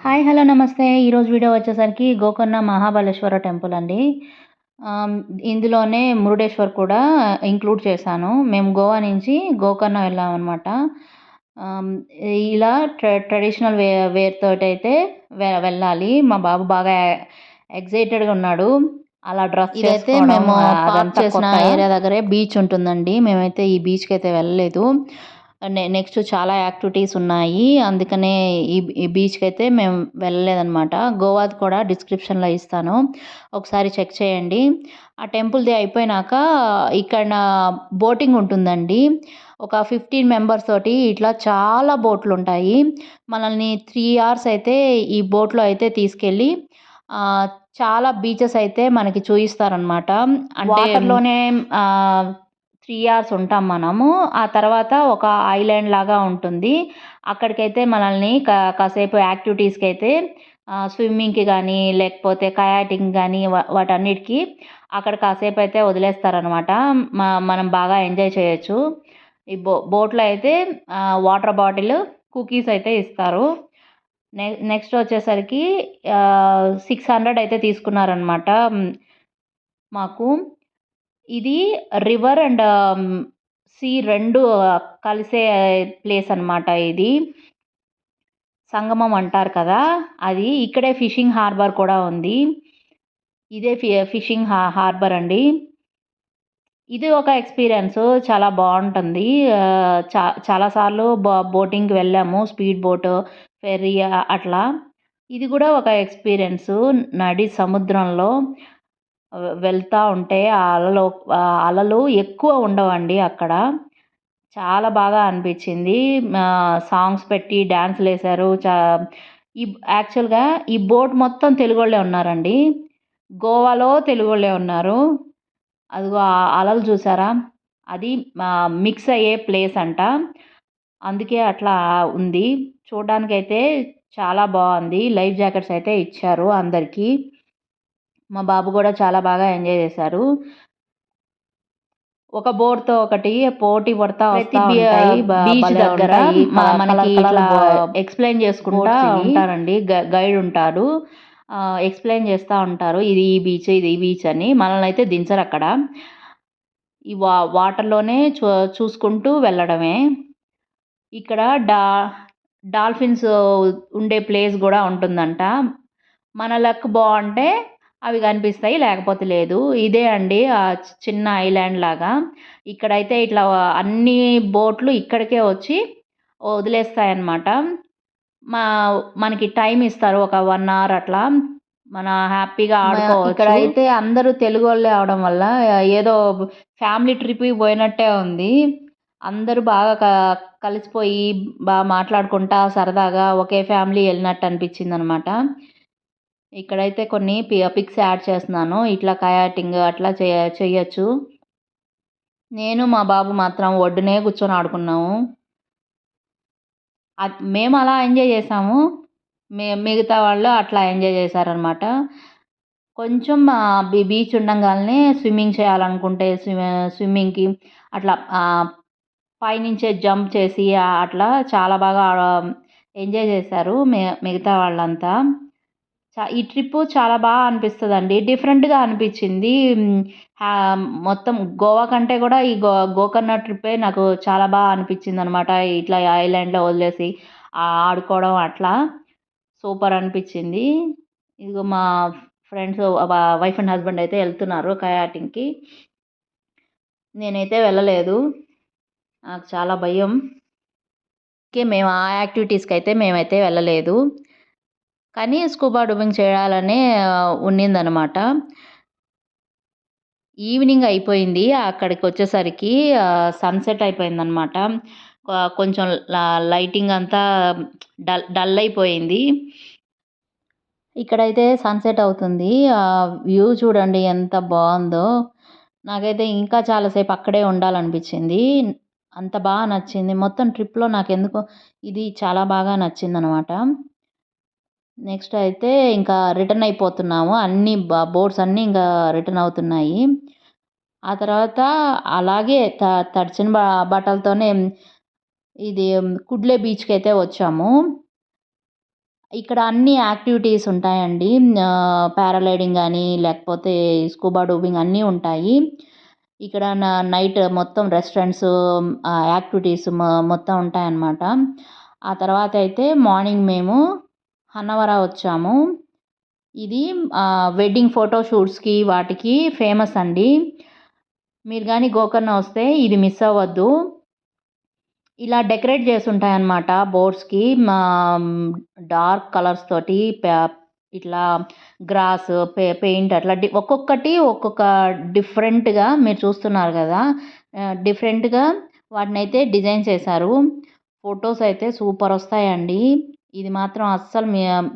Hi! Hello! నమస్తే. ఈరోజు video వచ్చేసరికి గోకర్ణ మహాబలేశ్వర టెంపుల్ అండి. ఆహ్, ఇందులోనే మురుడేశ్వర్ కూడా ఇంక్లూడ్ చేశాను. మేము గోవా నుంచి గోకర్ణ వెళ్ళామనమాట. ఆహ్, ఇలా ట్రెడిషనల్ వేర్ తోటైతే వెళ్ళాలి. మా బాబు బాగా ఎక్సైటెడ్‌గా ఉన్నాడు. అలా డ్రెస్ ఇదైతే మేము పార్క్ చేసిన ఏరియా దగ్గరే బీచ్ ఉంటుందండి. మేమైతే ఈ బీచ్‌కైతే వెళ్ళలేదు. నెక్స్ట్ చాలా యాక్టివిటీస్ ఉన్నాయి. అందుకనే ఈ బీచ్‌కైతే మేము వెళ్ళలేదనమాట. గోవాది కూడా డిస్క్రిప్షన్‌లో ఇస్తాను. ఒకసారి చెక్ చేయండి. ఆ టెంపుల్‌ది అయిపోయినాక ఇక్కడ బోటింగ్ ఉంటుందండి. ఒక 15 మెంబర్స్ తోటి ఇట్లా చాలా బోట్లుంటాయి. మనల్ని 3 అవర్స్ అయితే ఈ బోట్‌లో అయితే తీసుకెళ్ళి ఆహ్, చాలా బీచెస్ అయితే మనకి చూయిస్తారనమాట. అంటే వాటర్‌లోనే 3 అవర్స్ ఉంటాం మనము. ఆ తర్వాత ఒక ఐలాండ్ లాగా ఉంటుంది. అక్కడికైతే మనల్ని కాసేపు యాక్టివిటీస్‌కైతే స్విమ్మింగ్‌కి గానీ, లేకపోతే కయాకింగ్ గానీ వాటన్నిటికి అక్కడ కాసేపయితే వదిలేస్తారనమాట. మనం బాగా ఎంజాయ్ చేయొచ్చు. ఈ బోట్‌లో అయితే వాటర్ బాటిల్, కుకీస్ అయితే ఇస్తారు. నెక్స్ట్ వచ్చేసరికి 600 అయితే తీసుకున్నారనమాట మాకు. ఇది రివర్ అండ్ సీ 2 కలిసే ప్లేస్ అనమాట ఇది. సంగమం అంటారు కదా! అది. ఇక్కడే ఫిషింగ్ హార్బర్ కూడా ఉంది. ఇదే ఫిషింగ్ హార్బర్ అండి. ఇది ఒక ఎక్స్‌పీరియన్స్ చాలా బావుంటుంది. చాలా సార్లు బోటింగ్‌కి వెళ్ళాము. స్పీడ్ బోట్, ఫెర్రీ అట్లా. ఇది కూడా ఒక ఎక్స్‌పీరియన్సు. నడి సముద్రంలో వెళ్తా ఉంటే అలలు ఎక్కువ ఉండవండి అక్కడ. చాలా బాగా అనిపిచ్చింది. సాంగ్స్ పెట్టి డాన్సులేశారు. ఈ యాక్చువల్‌గా ఈ బోట్ మొత్తం తెలుగోళ్ళే ఉన్నారండి. గోవాలో తెలుగోళ్ళే ఉన్నారు. అదిగో ఆ అలలు చూసారా? అది మిక్స్ అయ్యే ప్లేస్ అంట. అందుకే అట్లా ఉంది. చూడ్డానికైతే చాలా బావుంది. లైఫ్ జాకెట్స్ అయితే ఇచ్చారు అందరికీ. మా బాబు గూడా చాలా బాగా ఎంజాయ్ చేశారు. ఒక బోట్‌తో ఒకటి పోటీ పడతా వస్తా ఉంటాయి. బీచ్ దగ్గర మనకి ఇట్లా ఎక్స్‌ప్లెయిన్ చేసుకుంటా ఉంటారండి. గైడ్ ఉంటారు. ఎక్స్‌ప్లెయిన్ చేస్తా ఉంటారు. ఇది ఈ బీచ్, ఇది ఈ బీచ్ అని. మనల్నయితే దించరక్కడ. ఈ వాటర్‌లోనే చూసుకుంటూ వెళ్ళడమే. ఇక్కడ డాల్ఫిన్స్ ఉండే ప్లేస్ గూడా ఉంటుందంట. మన లక్ బావుంటే అవి కనిపిస్తాయి. లేకపోతే లేదు. ఇదే అండి చిన్న ఐలాండ్ లాగా. ఇక్కడైతే ఇట్లా అన్ని బోట్‌లు ఇక్కడికే వచ్చి వదిలేస్తాయన్నమాట. మా మనకి టైమ్ ఇస్తారు. ఒక 1 అవర్ అట్లా. మన హ్యాపీగా ఆడుకోవచ్చు. ఇక్కడైతే అందరూ తెలుగోళ్ళే అవ్వడం వల్ల ఏదో ఫ్యామిలీ ట్రిప్‌కి పోయినట్టే ఉంది. అందరూ బాగా కలిసిపోయి మాట్లాడుకుంటా సరదాగా ఒకే ఫ్యామిలీ ఎళ్ళినట్టు అనిపించిందనమాట. ఇక్కడైతే కొన్ని పిక్స్ యాడ్ చేస్తున్నాను. ఇట్లా కయాకింగ్ అట్లా చెయ్యొచ్చు. నేను మా బాబు మాత్రం ఒడ్డునే కూర్చొని ఆడుకున్నాము. మేము అలా ఎంజాయ్ చేసాము. మిగతా వాళ్ళు అట్లా ఎంజాయ్ చేశారనమాట. కొంచెం బీచ్ ఉండంగాల్నే స్విమ్మింగ్ చేయాలనుకుంటే స్విమ్మింగ్‌కి అట్లా పైనుంచే జంప్ చేసి అట్లా చాలా బాగా ఎంజాయ్ చేశారు మిగతా వాళ్ళంతా. ఈ ట్రిప్పు చాలా అనిపిస్తదండి. డిఫరెంట్‌గా అనిపిచ్చింది. మొత్తం గోవా కంటే గూడా ఈ గోకర్ణ ట్రిప్పే నాకు చాలా అనిపిచ్చిందనమాట. ఇట్లా ఐలాండ్‌లో వదిలేసి ఆడుకోవడం అట్లా. సూపర్ అనిపిచ్చింది. ఇదిగో మా ఫ్రెండ్స్ వైఫ్ అండ్ హస్బెండ్ అయితే ఎళ్తున్నారు కయాకింగ్‌కి. నేనైతే వెళ్ళలేదు. నాకు చాలా భయం. మేము ఆ యాక్టివిటీస్‌కైతే మేమైతే వెళ్ళలేదు. కానీ స్కూబా డైవింగ్ చేయాలనే ఉన్నిందనమాట. ఈవినింగ్ అయిపోయింది. అక్కడికొచ్చేసరికి సన్‌సెట్ అయిపోయిందనమాట. కొంచెం లైటింగ్ అంతా డల్ అయిపోయింది. ఇక్కడైతే సన్‌సెట్ అవుతుంది. వ్యూ చూడండి ఎంత బావుందో. నాకైతే ఇంకా చాలా సేపు అక్కడే ఉండాలనిపిచ్చింది. అంత నచ్చింది. మొత్తం ట్రిప్‌లో నాకెందుకో ఇది చాలా బాగా నచ్చిందనమాట. నెక్స్ట్ అయితే ఇంకా రిటర్న్ అయిపోతున్నాము. అన్ని బోట్స్ అన్నీ ఇంకా రిటర్న్ అవుతున్నాయి. ఆ తర్వాత అలాగే తడిచిన బట్టలతోనే ఇది కుడ్లే బీచ్‌కైతే వచ్చాము. ఇక్కడ అన్ని యాక్టివిటీస్ ఉంటాయండి. పారాగ్లైడింగ్ గానీ, లేకపోతే స్కూబా డూబింగ్ అన్నీ ఉంటాయి. ఇక్కడ నైట్ మొత్తం రెస్టారెంట్స్, యాక్టివిటీస్ మొత్తం ఉంటాయన్నమాట. ఆ తర్వాత అయితే మార్నింగ్ మేము హన్నవర వచ్చాము. ఇది వెడ్డింగ్ ఫోటో షూట్స్‌కి వాటికి ఫేమస్ అండి. మీరు గానీ గోకర్ణ వస్తే ఇది మిస్ అవ్వద్దు. ఇలా డెకరేట్ చేసుంటాయన్నమాట బోర్డ్స్‌కి. డార్క్ కలర్స్ తోటి ఇట్లా గ్రాస్, పెయింట్ అట్లా ఒక్కొక్కటి ఒక్కొక్క డిఫరెంట్‌గా మీరు చూస్తున్నారు గదా! డిఫరెంట్‌గా వాటినైతే డిజైన్ చేశారు. ఫోటోస్ అయితే సూపరొస్తాయండి. ఇది మాత్రం అస్సలు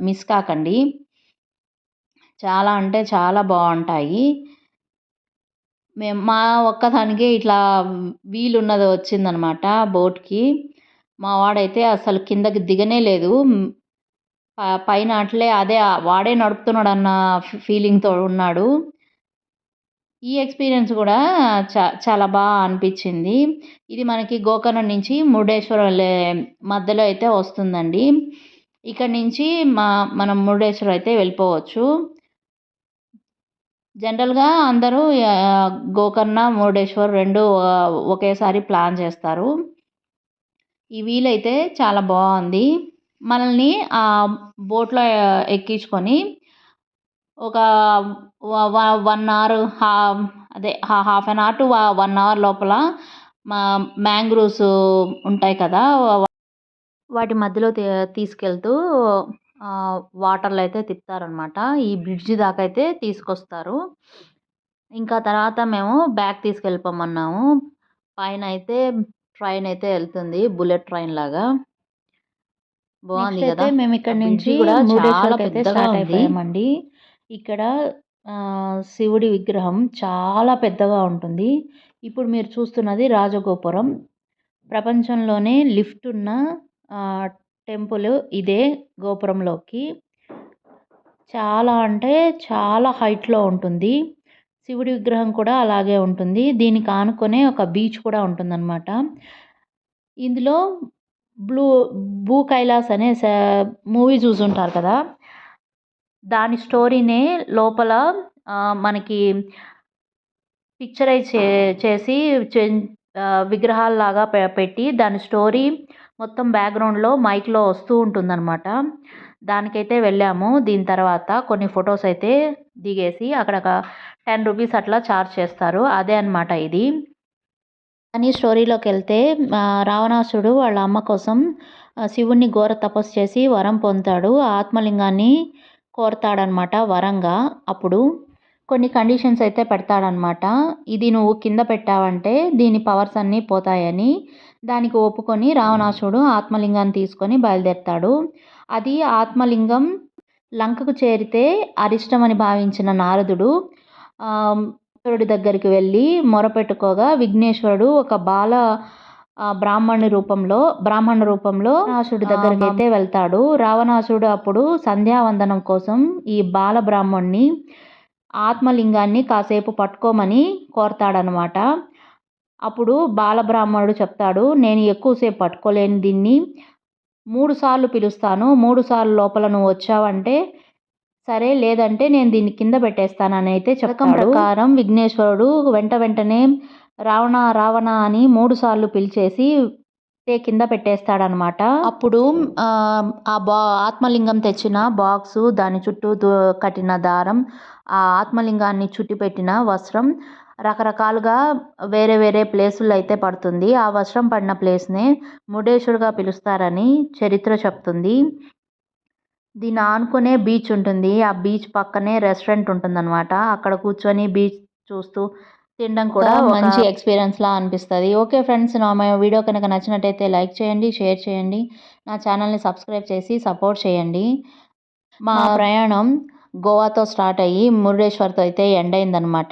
మిస్ కాకండి. చాలా అంటే చాలా బావుంటాయి. మా ఒక్కదానికే ఇట్లా వీలున్నది వచ్చిందనమాట బోట్‌కి. మా వాడైతే అసలు కిందకి దిగనే లేదు. పైన అట్లే అదే వాడే నడుపుతున్నాడన్న ఫీలింగ్‌తో ఉన్నాడు. ఈ ఎక్స్‌పీరియన్స్ గూడా చాలా అనిపిచ్చింది. ఇది మనకి గోకర్ణ నుంచి మురుడేశ్వరం వెళ్ళే మధ్యలో అయితే వస్తుందండి. ఇక్కడి నుంచి మనం మురుడేశ్వరం అయితే వెళ్ళిపోవచ్చు. జనరల్‌గా అందరూ గోకర్ణ, మురుడేశ్వర్ 2 ఒకేసారి ప్లాన్ చేస్తారు. ఈ వీలైతే చాలా బావుంది. మనల్ని బోట్‌లో ఎక్కించుకొని ఒక 1 అవర్ అదే half an hour to 1 hour లోపల మ్యాంగ్రోవ్స్ ఉంటాయి కదా! వాటి మధ్యలో తీసుకెళ్తూ వాటర్‌లో అయితే తిప్పుతారనమాట. ఈ బ్రిడ్జి దాకా అయితే తీసుకొస్తారు. ఇంకా తర్వాత మేము బ్యాక్ తీసుకెళ్ళిపోమన్నాము. పైనైతే ట్రైన్ అయితే ఎళ్తుంది. బుల్లెట్ ట్రైన్ లాగా. బావుంది నెక్స్ట్ గదా! అయితే మేము ఇక్కడ నుంచి కూడా చాలా మురుడేశ్వర్‌కి అయితే పెద్దగా స్టార్ట్ ఉంది. అయిపోయామండి. ఇక్కడ శివుడి విగ్రహం చాలా పెద్దగా ఉంటుంది. ఇప్పుడు మీరు చూస్తున్నది రాజగోపురం. ప్రపంచంలోనే లిఫ్ట్ ఉన్న టెంపుల్ ఇదే గోపురంలోకి. చాలా అంటే చాలా హైట్‌లో ఉంటుంది. శివుడి విగ్రహం కూడా అలాగే ఉంటుంది. దీనికి ఆనుకునే ఒక బీచ్ కూడా ఉంటుందన్నమాట. ఇందులో బ్లూ భూ కైలాస్ అనే మూవీ చూసుంటారు కదా! దాని స్టోరీనే లోపల మనకి పిక్చరైజ్ చేసి విగ్రహాల్లాగా పెట్టి దాని స్టోరీ మొత్తం బ్యాక్‌గ్రౌండ్‌లో మైక్‌లో వస్తూ ఉంటుందన్నమాట. దానికైతే వెళ్ళాము. దీని తర్వాత కొన్ని ఫోటోస్ అయితే దిగేసి అక్కడ ఒక ₹10 అట్లా చార్జ్ చేస్తారు. అదే అన్నమాట ఇది. కానీ స్టోరీలోకెళ్తే రావణాసురుడు వాళ్ళ అమ్మ కోసం శివుడిని ఘోర తపస్సు చేసి వరం పొందుతాడు. ఆ ఆత్మలింగాన్ని కోరతాడనమాట వరంగా. అప్పుడు కొన్ని కండిషన్స్ అయితే పెడతాడనమాట. ఇది నువ్వు కింద పెట్టావంటే దీని పవర్స్ అన్నీ పోతాయని. దానికి ఒప్పుకొని రావణాసురుడు ఆత్మలింగాన్ని తీసుకొని బయలుదేరతాడు. అది ఆత్మలింగం లంకకు చేరితే అరిష్టమని భావించిన నారదుడు విఘ్నేశ్వరుడి దగ్గరికి వెళ్ళి మొరపెట్టుకోగా విఘ్నేశ్వరుడు ఒక బ్రాహ్మణ రూపంలో రావణాసురుడి దగ్గరికైతే వెళ్తాడు. రావణాసురుడు అప్పుడు సంధ్యావందనం కోసం ఈ బ్రాహ్మణుడిని ఆత్మలింగాన్ని కాసేపు పట్టుకోమని కోరతాడనమాట. అప్పుడు బాలబ్రాహ్మణుడు చెప్తాడు, నేను ఎక్కువసేపు పట్టుకోలేను దీన్ని. 3 సార్లు పిలుస్తాను. 3 సార్లు లోపల నువ్వు వచ్చావంటే సరే, లేదంటే నేను దీన్ని కింద పెట్టేస్తానని అయితే చెప్తాడు. ప్రకారం విఘ్నేశ్వరుడు వెంటనే రావణ రావణ అని 3 సార్లు పిలిచేసి కింద పెట్టేస్తాడనమాట. అప్పుడు ఆత్మలింగం తెచ్చిన బాక్సు, దాని చుట్టూ కట్టిన దారం, ఆ ఆత్మలింగాన్ని చుట్టి పెట్టిన వస్త్రం రకరకాలుగా వేరే వేరే ప్లేసుల్లో అయితే పడుతుంది. ఆ వస్త్రం పడిన ప్లేస్‌నే మురుడేశ్వరుడుగా పిలుస్తారని చరిత్ర చెప్తుంది. దీన్ని ఆనుకునే బీచ్ ఉంటుంది. ఆ బీచ్ పక్కనే రెస్టారెంట్ ఉంటుందన్నమాట. అక్కడ కూర్చొని బీచ్ చూస్తూ తినడం కూడా మంచి ఎక్స్‌పీరియన్స్‌లా అనిపిస్తది. ఓకే ఫ్రెండ్స్, నా వీడియో కనుక నచ్చినట్టయితే లైక్ చేయండి, షేర్ చేయండి. నా ఛానల్‌ని సబ్స్క్రైబ్ చేసి సపోర్ట్ చేయండి. మా ప్రయాణం గోవాతో స్టార్ట్ అయ్యి మురుడేశ్వర్‌తో అయితే ఎండ్ అయిందనమాట.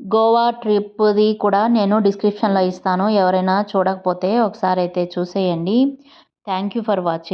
గోవా ట్రిప్‌ది కూడా నేను డిస్క్రిప్షన్‌లో ఇస్తాను. ఎవరైనా చూడకపోతే ఒకసారి అయితే చూసేయండి. Thank you for watching.